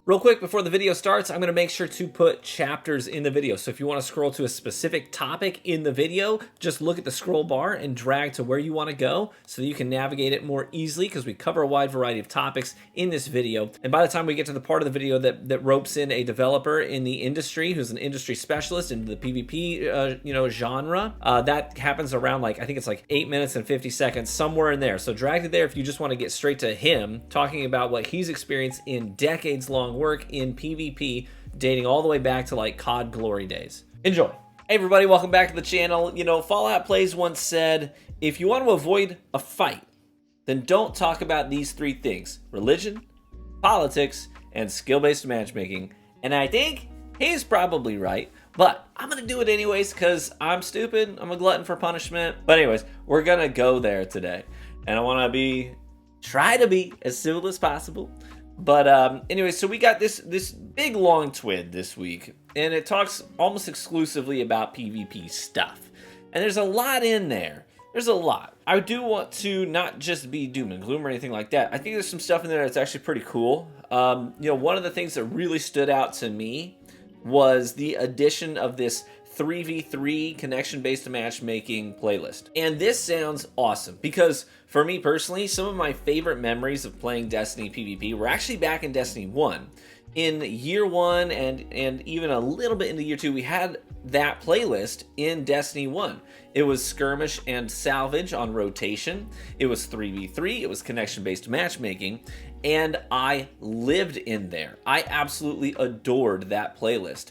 Real quick, before the video starts, I'm going to make sure to put chapters in the video. So if you want to scroll to a specific topic in the video, just look at the scroll bar and drag to where you want to go so that you can navigate it more easily, because we cover a wide variety of topics in this video. And by the time we get to the part of the video that ropes in a developer in the industry who's an industry specialist into the PvP genre, that happens around I think it's 8 minutes and 50 seconds, somewhere in there. So drag it there if you just want to get straight to him talking about what he's experienced in decades-long work in PvP, dating all the way back to COD glory days. Enjoy. Hey everybody, welcome back to the channel. Fallout Plays once said, if you want to avoid a fight, then don't talk about these three things: religion, politics, and skill-based matchmaking. And I think he's probably right, but I'm gonna do it anyways because I'm stupid. I'm a glutton for punishment. But anyways, we're gonna go there today, and I want to try to be as civil as possible. But anyway, so we got this big long TWID this week, and it talks almost exclusively about PvP stuff. And there's a lot in there. There's a lot. I do want to not just be doom and gloom or anything like that. I think there's some stuff in there that's actually pretty cool. One of the things that really stood out to me was the addition of this 3v3 connection-based matchmaking playlist. And this sounds awesome because for me personally, some of my favorite memories of playing Destiny PvP were actually back in Destiny 1. In year 1 and even a little bit into year 2, we had that playlist in Destiny 1. It was skirmish and salvage on rotation. It was 3v3. It was connection-based matchmaking. And I lived in there. I absolutely adored that playlist.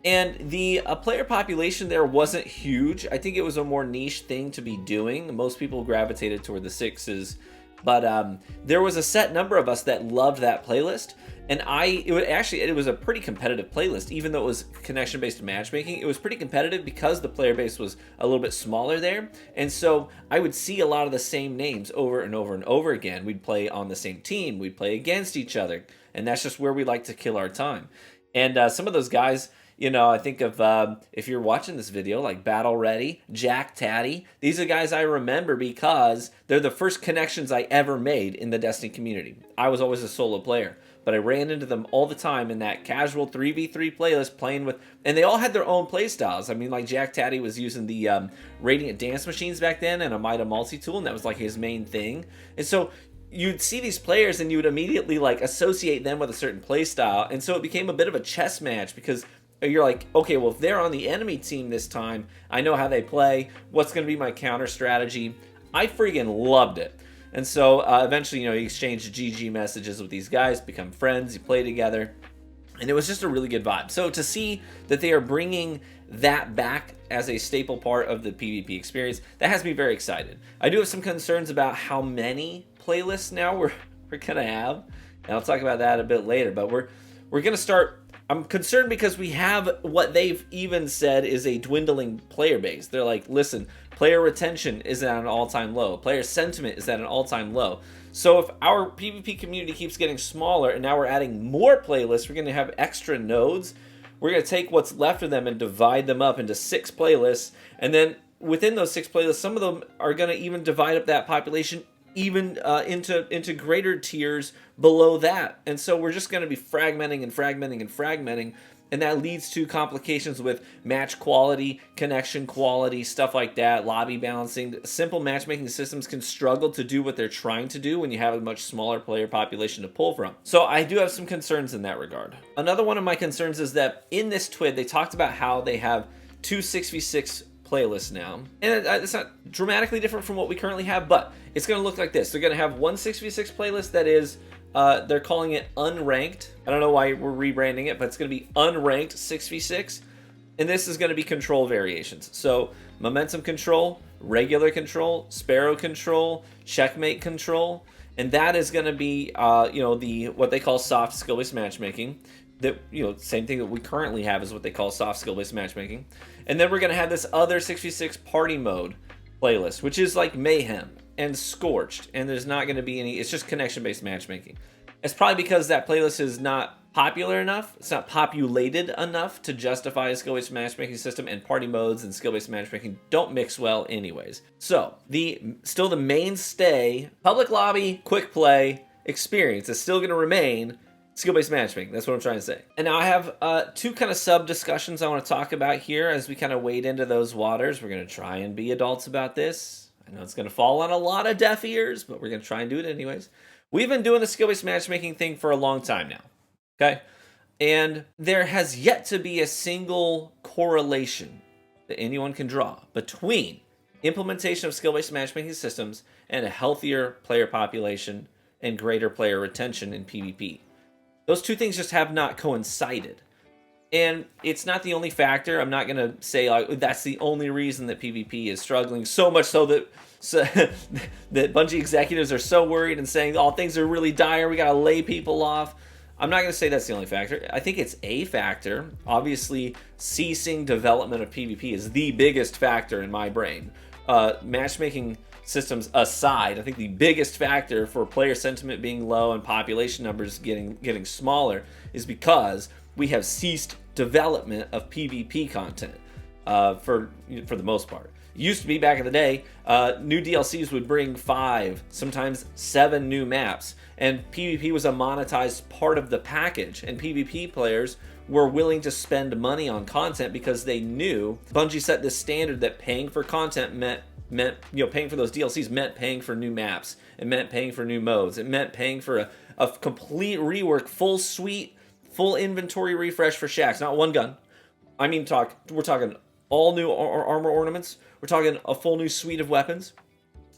And the player population there wasn't huge. I think it was a more niche thing to be doing. Most people gravitated toward the 6s. But there was a set number of us that loved that playlist. And it was a pretty competitive playlist. Even though it was connection-based matchmaking, it was pretty competitive because the player base was a little bit smaller there. And so I would see a lot of the same names over and over and over again. We'd play on the same team. We'd play against each other. And that's just where we like to kill our time. And some of those guys, I think of, if you're watching this video, like Battle Ready, Jack Tatty. These are guys I remember because they're the first connections I ever made in the Destiny community. I was always a solo player, but I ran into them all the time in that casual 3v3 playlist playing with, and they all had their own play styles. I mean, Jack Tatty was using the Radiant Dance Machines back then and a Mida multi-tool, and that was his main thing. And so you'd see these players and you would immediately associate them with a certain play style. And so it became a bit of a chess match because you're okay, well, if they're on the enemy team this time, I know how they play. What's going to be my counter strategy? I freaking loved it. And so eventually, you exchange GG messages with these guys, become friends, you play together. And it was just a really good vibe. So to see that they are bringing that back as a staple part of the PvP experience, that has me very excited. I do have some concerns about how many playlists now we're going to have. And I'll talk about that a bit later. But we're going to start. I'm concerned because we have what they've even said is a dwindling player base. They're listen, player retention is at an all-time low. Player sentiment is at an all-time low. So if our PvP community keeps getting smaller and now we're adding more playlists, we're going to have extra nodes. We're going to take what's left of them and divide them up into 6 playlists. And then within those 6 playlists, some of them are going to even divide up that population even into greater tiers below that. And so we're just going to be fragmenting and fragmenting and fragmenting, and that leads to complications with match quality, connection quality, stuff like that, lobby balancing. Simple matchmaking systems can struggle to do what they're trying to do when you have a much smaller player population to pull from. So I do have some concerns in that regard. Another one of my concerns is that in this TWID, they talked about how they have 2 6v6 playlists now, and it's not dramatically different from what we currently have, but it's going to look like this. They're going to have one 6v6 playlist that is they're calling it unranked. I don't know why we're rebranding it, but it's going to be unranked 6v6, and this is going to be control variations. So momentum control, regular control, sparrow control, checkmate control, and that is going to be what they call soft skill-based matchmaking. That, same thing that we currently have is what they call soft skill-based matchmaking. And then we're going to have this other 6v6 party mode playlist, which is mayhem and scorched, and there's not going to be any, it's just connection-based matchmaking. It's probably because that playlist is not popular enough, it's not populated enough to justify a skill-based matchmaking system, and party modes and skill-based matchmaking don't mix well anyways. So, still the mainstay public lobby quick play experience is still going to remain skill-based matchmaking. That's what I'm trying to say. And now I have two kind of sub-discussions I want to talk about here as we kind of wade into those waters. We're going to try and be adults about this. I know it's going to fall on a lot of deaf ears, but we're going to try and do it anyways. We've been doing the skill-based matchmaking thing for a long time now, okay? And there has yet to be a single correlation that anyone can draw between implementation of skill-based matchmaking systems and a healthier player population and greater player retention in PvP. Those two things just have not coincided. And it's not the only factor. I'm not going to say like, that's the only reason that PvP is struggling, so much so that that Bungie executives are so worried and saying, oh, things are really dire, we got to lay people off. I'm not going to say that's the only factor. I think it's a factor. Obviously, ceasing development of PvP is the biggest factor in my brain. Matchmaking systems aside, I think the biggest factor for player sentiment being low and population numbers getting smaller is because we have ceased development of PvP content for the most part. It used to be back in the day, new DLCs would bring 5, sometimes 7 new maps, and PvP was a monetized part of the package, and PvP players were willing to spend money on content because they knew Bungie set this standard that paying for content meant paying for those DLCs meant paying for new maps. It meant paying for new modes. It meant paying for a complete rework, full suite, full inventory refresh for Shaxx. Not one gun. I mean, we're talking all new armor ornaments. We're talking a full new suite of weapons.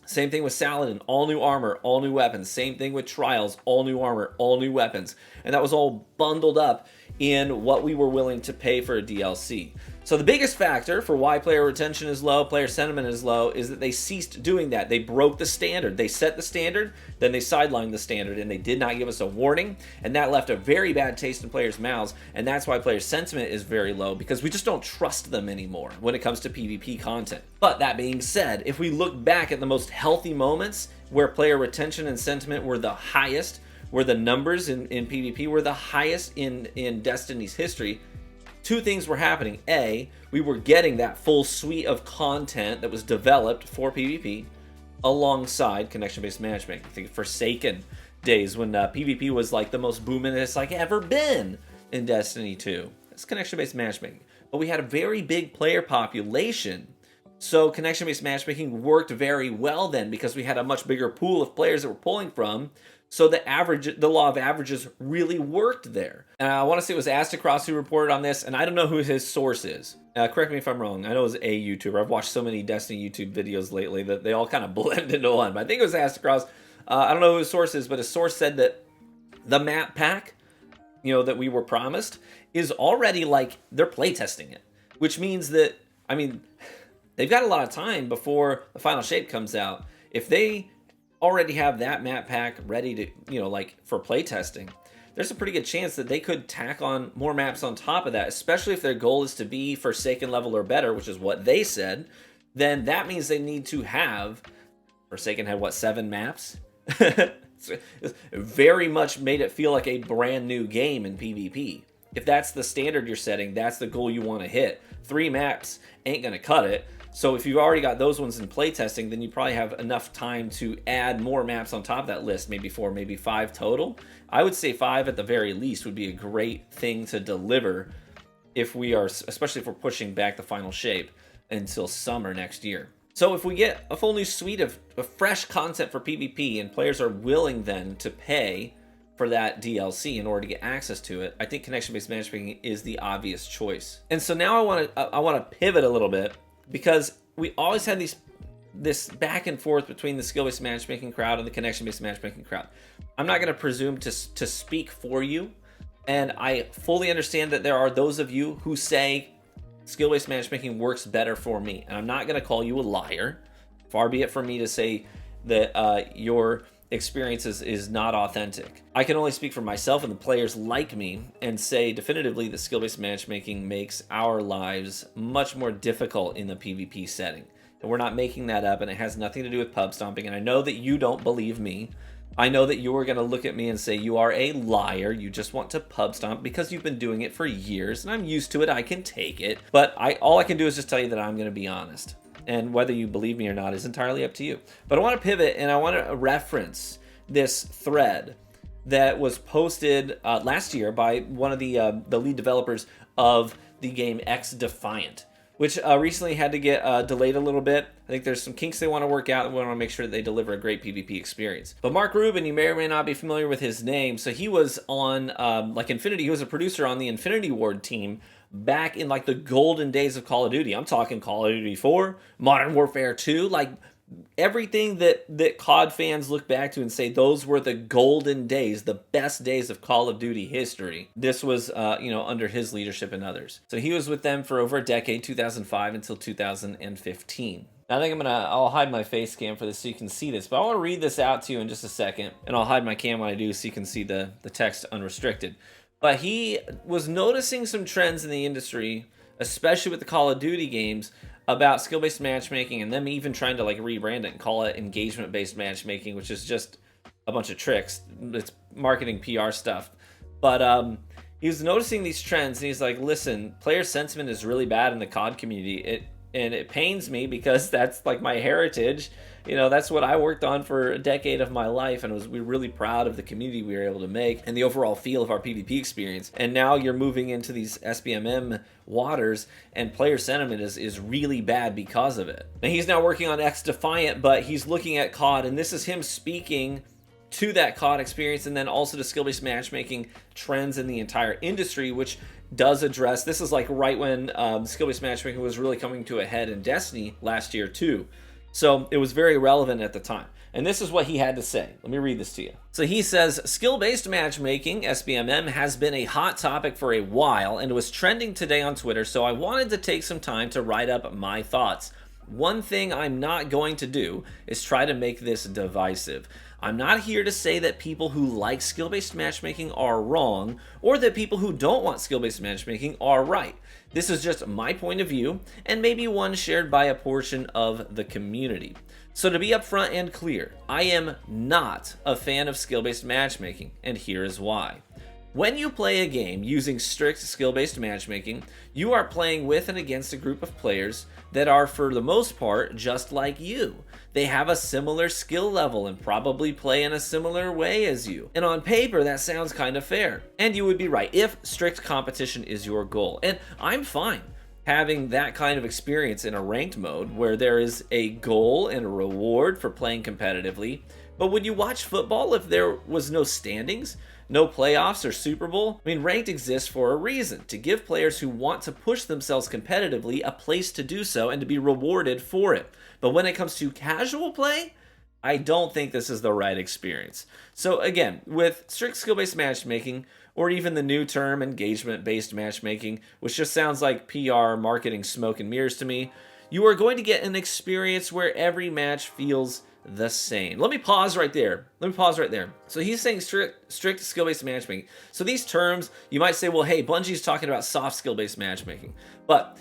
Same thing with Saladin, all new armor, all new weapons. Same thing with Trials, all new armor, all new weapons. And that was all bundled up in what we were willing to pay for a DLC. So the biggest factor for why player retention is low, player sentiment is low, is that they ceased doing that. They broke the standard. They set the standard, then they sidelined the standard, and they did not give us a warning, and that left a very bad taste in players' mouths, and that's why player sentiment is very low, because we just don't trust them anymore when it comes to PvP content. But that being said, if we look back at the most healthy moments where player retention and sentiment were the highest, where the numbers in PvP were the highest in Destiny's history, two things were happening. A, we were getting that full suite of content that was developed for PvP alongside connection-based matchmaking. I think Forsaken days when PvP was like the most booming it's like ever been in Destiny 2. It's connection-based matchmaking. But we had a very big player population, so connection-based matchmaking worked very well then because we had a much bigger pool of players that we're pulling from. So the law of averages really worked there. And I want to say it was Astacross who reported on this, and I don't know who his source is. Correct me if I'm wrong. I know it was a YouTuber. I've watched so many Destiny YouTube videos lately that they all kind of blend into one. But I think it was Astacross. I don't know who his source is, but his source said that the map pack, that we were promised, is already like they're playtesting it, which means that, they've got a lot of time before the final shape comes out. If they already have that map pack ready to, for playtesting, there's a pretty good chance that they could tack on more maps on top of that, especially if their goal is to be Forsaken level or better, which is what they said. Then that means they need to have, Forsaken had 7 maps? It very much made it feel like a brand new game in PvP. If that's the standard you're setting, that's the goal you want to hit. 3 maps ain't gonna cut it. So if you've already got those ones in playtesting, then you probably have enough time to add more maps on top of that list, maybe 4, maybe 5 total. I would say 5 at the very least would be a great thing to deliver especially if we're pushing back the final shape until summer next year. So if we get a full new suite of fresh content for PvP and players are willing then to pay for that DLC in order to get access to it, I think connection-based matchmaking is the obvious choice. And so now I want to pivot a little bit, because we always had this back and forth between the skill-based matchmaking crowd and the connection-based matchmaking crowd. I'm not going to presume to speak for you, and I fully understand that there are those of you who say skill-based matchmaking works better for me, and I'm not going to call you a liar. Far be it from me to say that your experience is not authentic. I can only speak for myself and the players like me and say definitively that skill-based matchmaking makes our lives much more difficult in the PvP setting. And we're not making that up, and it has nothing to do with pub stomping. And I know that you don't believe me. I know that you are going to look at me and say you are a liar. You just want to pub stomp because you've been doing it for years, and I'm used to it. I can take it. But all I can do is just tell you that I'm going to be honest. And whether you believe me or not is entirely up to you. But I want to pivot, and I want to reference this thread that was posted last year by one of the lead developers of the game XDefiant, which recently had to get delayed a little bit. I think there's some kinks they want to work out, and we want to make sure that they deliver a great PvP experience. But Mark Rubin, you may or may not be familiar with his name. So he was on like Infinity. He was a producer on the Infinity Ward team back in like the golden days of Call of Duty. I'm talking Call of Duty 4, Modern Warfare 2, like everything that COD fans look back to and say those were the golden days, the best days of Call of Duty history. This was, under his leadership and others. So he was with them for over a decade, 2005 until 2015. I think I'll hide my face cam for this so you can see this, but I want to read this out to you in just a second, and I'll hide my cam when I do so you can see the text unrestricted. But he was noticing some trends in the industry, especially with the Call of Duty games, about skill-based matchmaking, and them even trying to like rebrand it and call it engagement-based matchmaking, which is just a bunch of tricks. It's marketing PR stuff. But he was noticing these trends, and he's like, listen, player sentiment is really bad in the COD community. It pains me because that's like my heritage. That's what I worked on for a decade of my life, and we're really proud of the community we were able to make and the overall feel of our PvP experience. And now you're moving into these SBMM waters, and player sentiment is really bad because of it. And he's now working on XDefiant, but he's looking at COD, and this is him speaking to that COD experience, and then also to skill-based matchmaking trends in the entire industry, which does address, this is like right when skill-based matchmaking was really coming to a head in Destiny last year too. So it was very relevant at the time. And this is what he had to say. Let me read this to you. So he says, skill-based matchmaking, SBMM, has been a hot topic for a while and was trending today on Twitter, so I wanted to take some time to write up my thoughts. One thing I'm not going to do is try to make this divisive. I'm not here to say that people who like skill-based matchmaking are wrong, or that people who don't want skill-based matchmaking are right. This is just my point of view, and maybe one shared by a portion of the community. So to be upfront and clear, I am not a fan of skill-based matchmaking, and here is why. When you play a game using strict skill-based matchmaking, you are playing with and against a group of players that are, for the most part, just like you. They have a similar skill level and probably play in a similar way as you. And on paper, that sounds kind of fair. And you would be right if strict competition is your goal. And I'm fine having that kind of experience in a ranked mode where there is a goal and a reward for playing competitively. But would you watch football if there was no standings? No playoffs or Super Bowl? I mean, ranked exists for a reason, to give players who want to push themselves competitively a place to do so and to be rewarded for it. But when it comes to casual play, I don't think this is the right experience. So again, with strict skill-based matchmaking, or even the new term engagement-based matchmaking, which just sounds like PR marketing smoke and mirrors to me, you are going to get an experience where every match feels the same. Let me pause right there. So he's saying strict skill-based matchmaking. So these terms, you might say, well, hey, Bungie's talking about soft skill-based matchmaking. But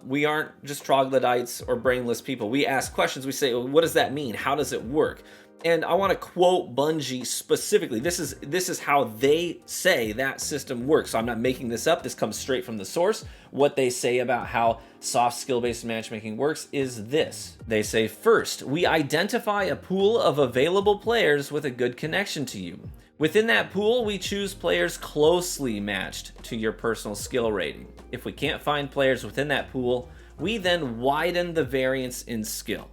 we aren't just troglodytes or brainless people. We ask questions. We say, well, what does that mean? How does it work? And I want to quote Bungie specifically. This is how they say that system works. So I'm not making this up. This comes straight from the source. What they say about how soft skill-based matchmaking works is this. They say, first, we identify a pool of available players with a good connection to you. Within that pool, we choose players closely matched to your personal skill rating. If we can't find players within that pool, we then widen the variance in skill.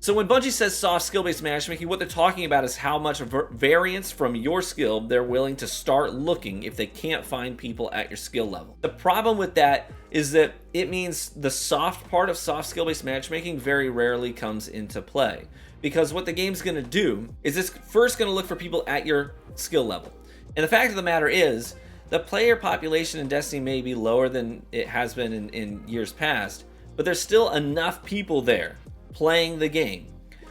So when Bungie says soft skill-based matchmaking, what they're talking about is how much variance from your skill they're willing to start looking if they can't find people at your skill level. The problem with that is that it means the soft part of soft skill-based matchmaking very rarely comes into play. Because what the game's going to do is it's first going to look for people at your skill level. And the fact of the matter is, the player population in Destiny may be lower than it has been in years past, but there's still enough people there playing the game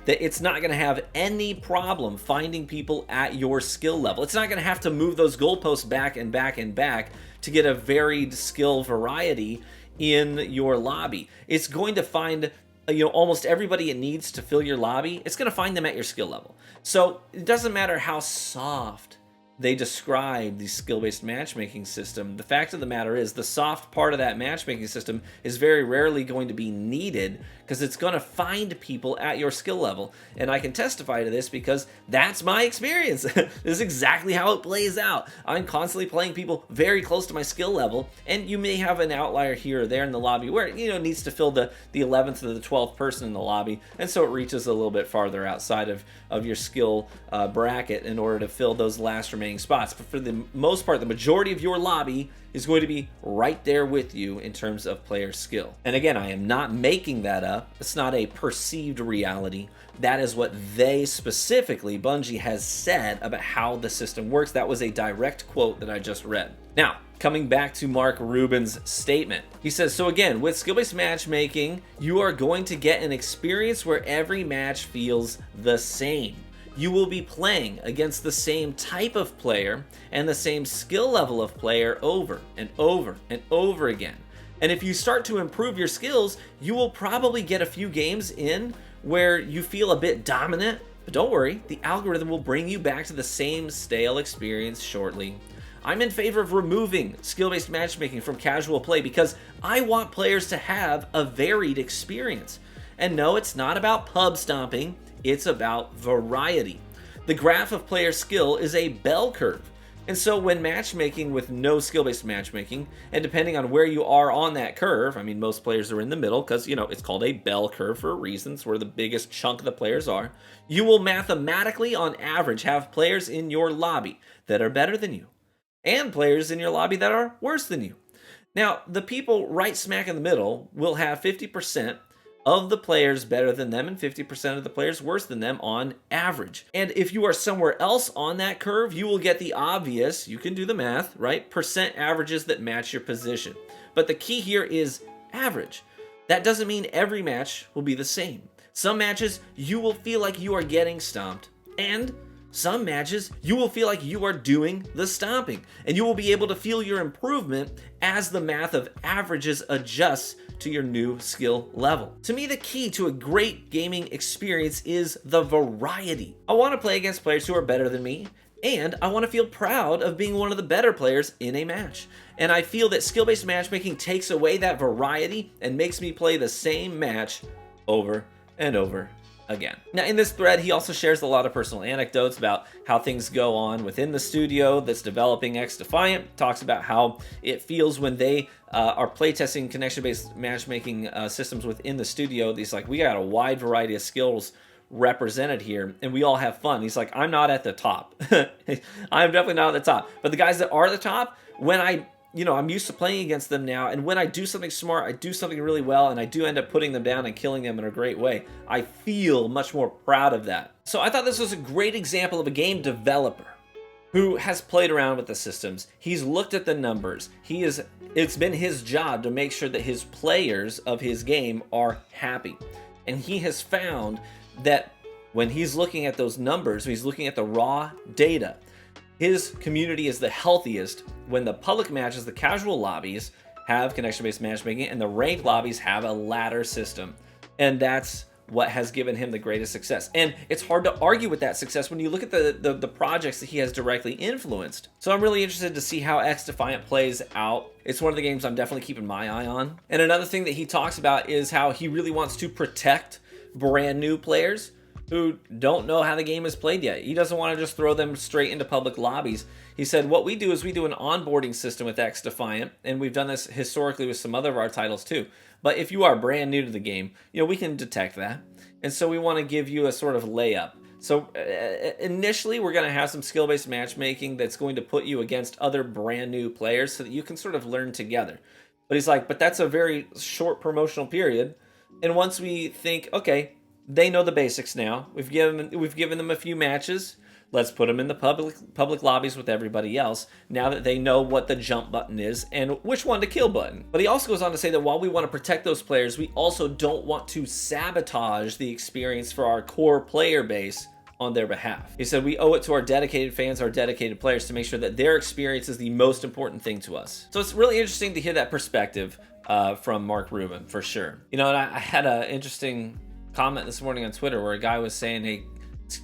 that it's not going to have any problem finding people at your skill level. It's not going to have to move those goalposts back and back and back to get a varied skill variety in your lobby. It's going to find almost everybody it needs to fill your lobby. It's going to find them at your skill level. So it doesn't matter how soft they describe the skill-based matchmaking system. The fact of the matter is the soft part of that matchmaking system is very rarely going to be needed because it's going to find people at your skill level. And I can testify to this because that's my experience. This is exactly how it plays out. I'm constantly playing people very close to my skill level, and you may have an outlier here or there in the lobby where it needs to fill the 11th or the 12th person in the lobby, and so it reaches a little bit farther outside of your skill bracket in order to fill those last remaining spots. But for the most part, the majority of your lobby is going to be right there with you in terms of player skill. And again, I am not making that up. It's not a perceived reality. That is what they specifically, Bungie, has said about how the system works. That was a direct quote that I just read. Now, coming back to Mark Rubin's statement, he says, so again, with skill-based matchmaking, you are going to get an experience where every match feels the same. You will be playing against the same type of player and the same skill level of player over and over and over again. And if you start to improve your skills, you will probably get a few games in where you feel a bit dominant, but don't worry, the algorithm will bring you back to the same stale experience shortly. I'm in favor of removing skill-based matchmaking from casual play because I want players to have a varied experience. And no, it's not about pub stomping, it's about variety. The graph of player skill is a bell curve. And so when matchmaking with no skill-based matchmaking, and depending on where you are on that curve, I mean, most players are in the middle because, it's called a bell curve for a reason. It's where the biggest chunk of the players are. You will mathematically, on average, have players in your lobby that are better than you, and players in your lobby that are worse than you. Now, the people right smack in the middle will have 50% of the players better than them and 50% of the players worse than them on average. And if you are somewhere else on that curve, you will get the obvious, you can do the math, right? Percent averages that match your position. But the key here is average. That doesn't mean every match will be the same. Some matches you will feel like you are getting stomped, and some matches you will feel like you are doing the stomping, and you will be able to feel your improvement as the math of averages adjusts to your new skill level. To me, the key to a great gaming experience is the variety. I want to play against players who are better than me, and I want to feel proud of being one of the better players in a match. And I feel that skill-based matchmaking takes away that variety and makes me play the same match over and over again. Now, in this thread, he also shares a lot of personal anecdotes about how things go on within the studio that's developing XDefiant. Talks about how it feels when they are playtesting connection-based matchmaking systems within the studio. He's like, we got a wide variety of skills represented here, and we all have fun. He's like, I'm not at the top. I'm definitely not at the top. But the guys that are at the top, when I'm used to playing against them now, and when I do something smart, I do something really well, and I do end up putting them down and killing them in a great way, I feel much more proud of that. So I thought this was a great example of a game developer who has played around with the systems. He's looked at the numbers. It's been his job to make sure that his players of his game are happy. And he has found that when he's looking at those numbers, he's looking at the raw data, his community is the healthiest when the public matches, the casual lobbies, have connection-based matchmaking, and the ranked lobbies have a ladder system. And that's what has given him the greatest success. And it's hard to argue with that success when you look at the projects that he has directly influenced. So I'm really interested to see how XDefiant plays out. It's one of the games I'm definitely keeping my eye on. And another thing that he talks about is how he really wants to protect brand new players who don't know how the game is played yet. He doesn't want to just throw them straight into public lobbies. He said, what we do is we do an onboarding system with XDefiant, and we've done this historically with some other of our titles too. But if you are brand new to the game, we can detect that. And so we want to give you a sort of layup. So initially, we're going to have some skill-based matchmaking that's going to put you against other brand new players so that you can sort of learn together. But he's like, but that's a very short promotional period. And once we think, okay, they know the basics now. We've given them a few matches. Let's put them in the public lobbies with everybody else now that they know what the jump button is and which one to kill button. But he also goes on to say that while we want to protect those players, we also don't want to sabotage the experience for our core player base on their behalf. He said we owe it to our dedicated fans, our dedicated players, to make sure that their experience is the most important thing to us. So it's really interesting to hear that perspective from Mark Rubin, for sure. And I had an interesting comment this morning on Twitter where a guy was saying, hey,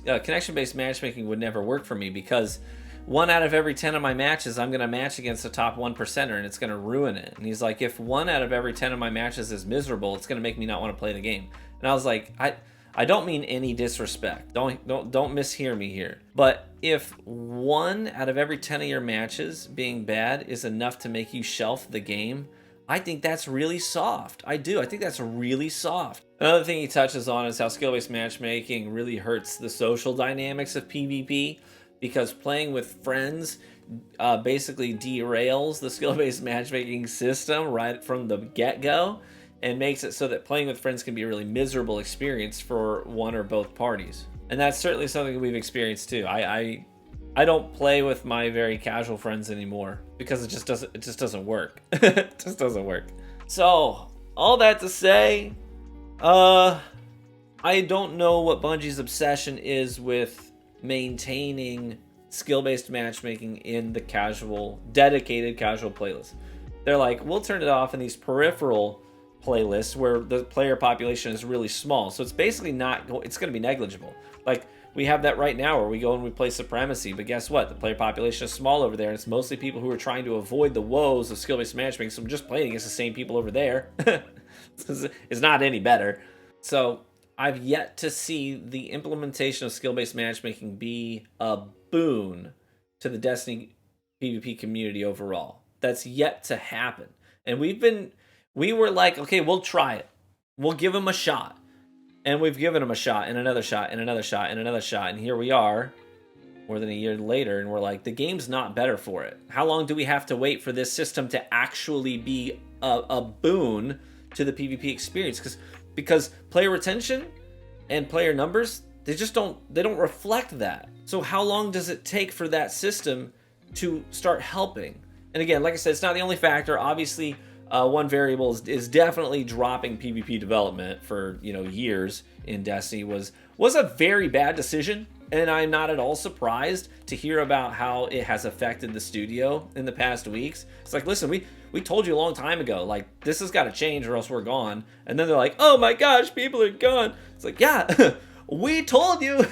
connection-based matchmaking would never work for me because 1 out of every 10 of my matches, I'm going to match against a top 1%er and it's going to ruin it. And he's like, if 1 out of every 10 of my matches is miserable, it's going to make me not want to play the game. And I was like, I don't mean any disrespect. Don't mishear me here. But if 1 out of every 10 of your matches being bad is enough to make you shelf the game, I think that's really soft. I do. I think that's really soft. Another thing he touches on is how skill-based matchmaking really hurts the social dynamics of PvP, because playing with friends basically derails the skill-based matchmaking system right from the get-go, and makes it so that playing with friends can be a really miserable experience for one or both parties. And that's certainly something we've experienced too. I don't play with my very casual friends anymore because it just doesn't work. It just doesn't work. So all that to say, I don't know what Bungie's obsession is with maintaining skill-based matchmaking in the dedicated casual playlist. They're like, we'll turn it off in these peripheral playlists where the player population is really small. So it's basically it's going to be negligible. Like, we have that right now where we go and we play Supremacy, but guess what? The player population is small over there, and it's mostly people who are trying to avoid the woes of skill-based matchmaking, so I'm just playing against the same people over there. It's not any better. So I've yet to see the implementation of skill-based matchmaking be a boon to the Destiny PvP community overall. That's yet to happen. And we were like, okay, we'll try it. We'll give him a shot. And we've given him a shot and another shot and another shot and another shot. And here we are more than a year later, and we're like, the game's not better for it. How long do we have to wait for this system to actually be a boon to the PvP experience? Because player retention and player numbers, they don't reflect that. So how long does it take for that system to start helping? And again, like I said, it's not the only factor. Obviously, one variable is definitely dropping PvP development for years in Destiny was a very bad decision, and I'm not at all surprised to hear about how it has affected the studio in the past weeks. It's like, listen, we told you a long time ago, like, this has got to change or else we're gone. And then they're like, oh my gosh, people are gone. It's like, yeah, we told you.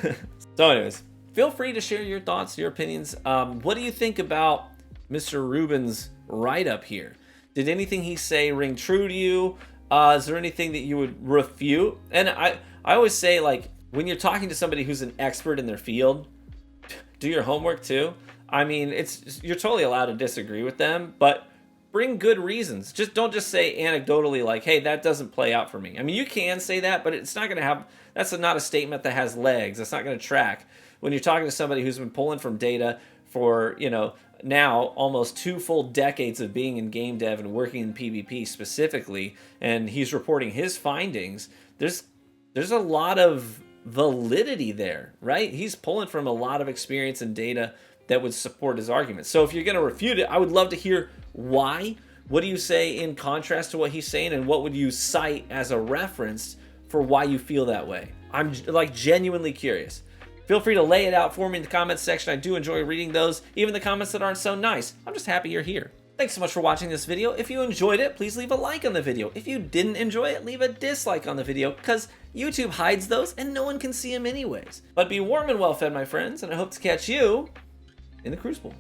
So anyways, feel free to share your thoughts, your opinions. What do you think about Mr. Rubin's write-up here? Did anything he say ring true to you? Is there anything that you would refute? And I always say, like, when you're talking to somebody who's an expert in their field, do your homework too. I mean, you're totally allowed to disagree with them, but bring good reasons. Don't just say anecdotally, like, hey, that doesn't play out for me. I mean, you can say that, but it's not going to have, that's not a statement that has legs. That's not going to track. When you're talking to somebody who's been pulling from data for, now almost 2 full decades of being in game dev and working in PvP specifically, and he's reporting his findings, there's a lot of validity there, right? He's pulling from a lot of experience and data that would support his argument. So if you're going to refute it, I would love to hear why. What do you say in contrast to what he's saying, and what would you cite as a reference for why you feel that way? I'm like genuinely curious. Feel free to lay it out for me in the comments section. I do enjoy reading those, even the comments that aren't so nice. I'm just happy you're here. Thanks so much for watching this video. If you enjoyed it, please leave a like on the video. If you didn't enjoy it, leave a dislike on the video, because YouTube hides those and no one can see them anyways. But be warm and well fed, my friends, and I hope to catch you in the Crucible.